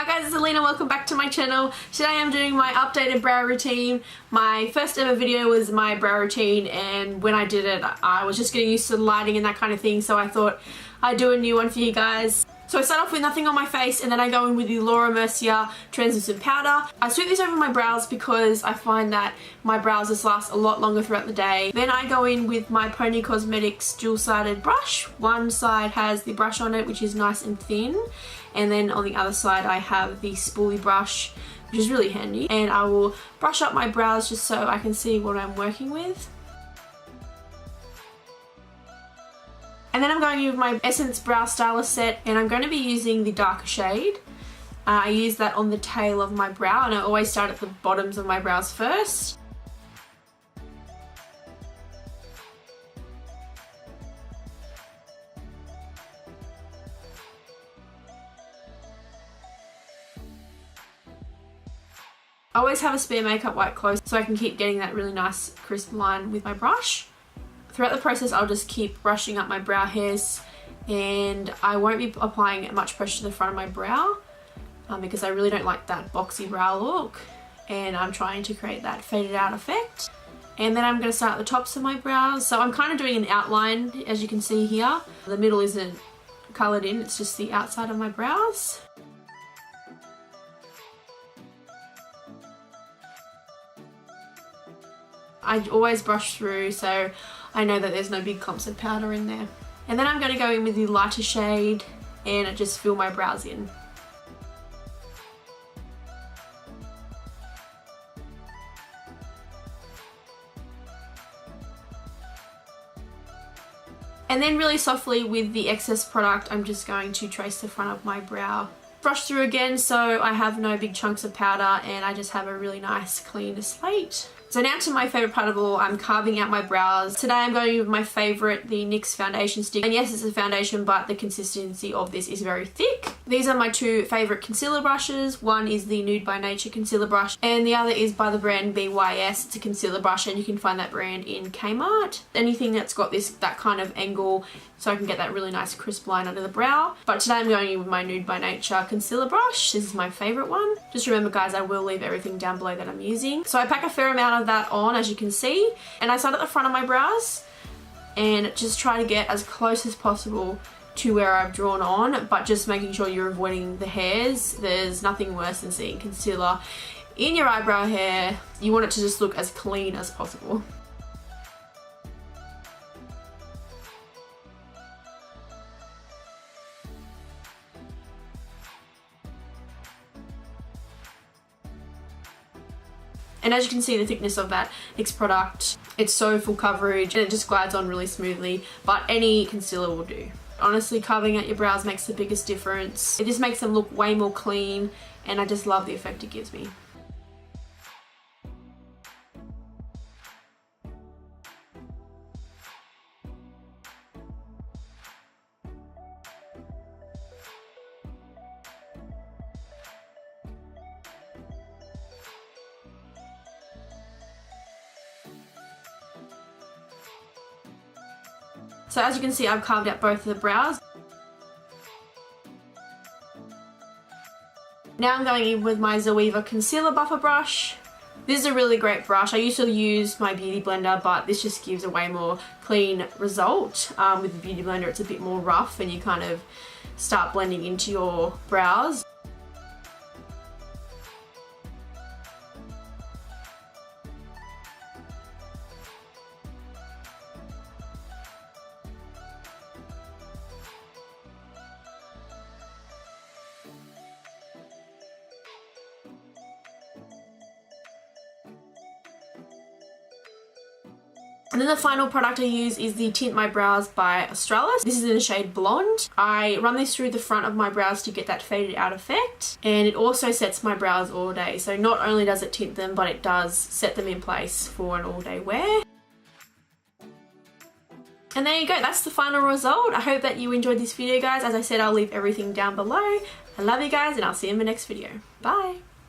Hi guys, it's Alina, welcome back to my channel. Today I'm doing my updated brow routine. My first ever video was my brow routine, and when I did it I was just getting used to the lighting and that kind of thing, so I thought I'd do a new one for you guys. So I start off with nothing on my face and then I go in with the Mercier translucent powder. I sweep this over my brows because I find that my brows just last a lot longer throughout the day. Then I go in with my Poni Cosmetics dual-sided brush. One side has the brush on it, which is nice and thin, and then on the other side I have the spoolie brush, which is really handy. And I will brush up my brows just so I can see what I'm working with. And then I'm going in with my Essence Brow Stylist set, and I'm going to be using the darker shade. I use that on the tail of my brow, and I always start at the bottoms of my brows first. I always have a spare makeup wipe close so I can keep getting that really nice crisp line with my brush. Throughout the process I'll just keep brushing up my brow hairs, and I won't be applying much pressure to the front of my brow because I really don't like that boxy brow look, and I'm trying to create that faded out effect. And then I'm going to start at the tops of my brows, so I'm kind of doing an outline as you can see here. The middle isn't coloured in, it's just the outside of my brows. I always brush through so I know that there's no big clumps of powder in there. And then I'm going to go in with the lighter shade and just fill my brows in. And then really softly with the excess product I'm just going to trace the front of my brow. Brush through again so I have no big chunks of powder and I just have a really nice clean slate. So now to my favourite part of all, I'm carving out my brows. Today I'm going with my favourite, the NYX foundation stick. And yes, it's a foundation, but the consistency of this is very thick. These are my two favourite concealer brushes. One is the Nude by Nature concealer brush, and the other is by the brand BYS. It's a concealer brush, and you can find that brand in Kmart. Anything that's got that kind of angle, so I can get that really nice crisp line under the brow. But today I'm going in with my Nude by Nature concealer brush. This is my favourite one. Just remember guys, I will leave everything down below that I'm using. So I pack a fair amount of that on, as you can see, and I start at the front of my brows and just try to get as close as possible to where I've drawn on, but just making sure you're avoiding the hairs. There's nothing worse than seeing concealer in your eyebrow hair. You want it to just look as clean as possible. And as you can see, the thickness of that NYX product, it's so full coverage and it just glides on really smoothly, but any concealer will do. Honestly, carving out your brows makes the biggest difference. It just makes them look way more clean, and I just love the effect it gives me. So as you can see, I've carved out both of the brows. Now I'm going in with my Zoeva concealer buffer brush. This is a really great brush. I used to use my beauty blender, but this just gives a way more clean result. With the beauty blender it's a bit more rough and you kind of start blending into your brows. And then the final product I use is the Tint My Brows by Australis. This is in the shade Blonde. I run this through the front of my brows to get that faded out effect, and it also sets my brows all day. So not only does it tint them, but it does set them in place for an all day wear. And there you go, that's the final result. I hope that you enjoyed this video guys. As I said, I'll leave everything down below. I love you guys, and I'll see you in my next video. Bye!